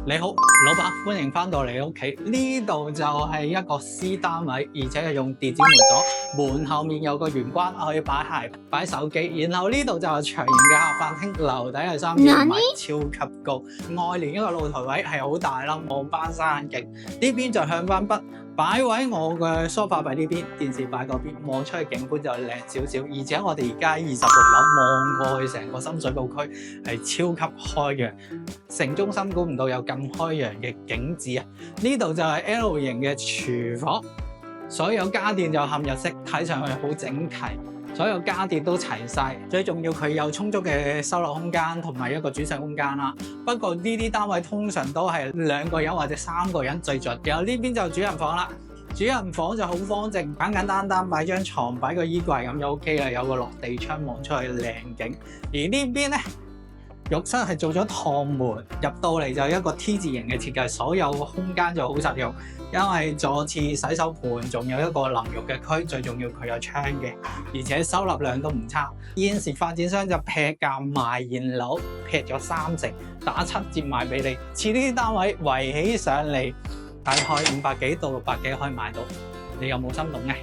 你好，老闆，歡迎翻到嚟屋企。呢度就係一個 C 單位，而且係用電子門鎖。門後面有個玄關可以擺鞋、擺手機。然後呢度就係長形嘅客飯廳，樓底係3米，超級高。外連一個露台位係好大啦，望翻山景。呢邊就向翻北。擺位我嘅梳化擺呢邊，電視擺嗰邊，望出去景觀就靚少少。而且我哋而家26樓望過去成個深水埗區係超級開揚，城中心估唔到有咁開揚嘅景緻啊！呢度就係 L 型嘅廚房，所有家電就嵌入式，睇上去好整齊。所有家電都齊晒，最重要佢有充足嘅收納空間同埋一個煮食空間啦。不過呢啲單位通常都係2個人或者3個人最盡。然後呢邊就主人房啦，主人房就好方正，簡簡單單擺張床、擺個衣櫃咁就 OK 啦。有個落地窗望出去靚景。而呢邊呢，浴室係做咗趟門，入到嚟就一個 T 字形嘅設計，所有空間就好實用。因為座廁、洗手盆，仲有一個淋浴嘅區，最重要佢有窗嘅，而且收納量都唔差。現時發展商就劈價賣現樓，劈咗30%，打7折賣俾你。似呢啲單位圍起上嚟，大概500幾到600幾可以買到。你有冇心動呢？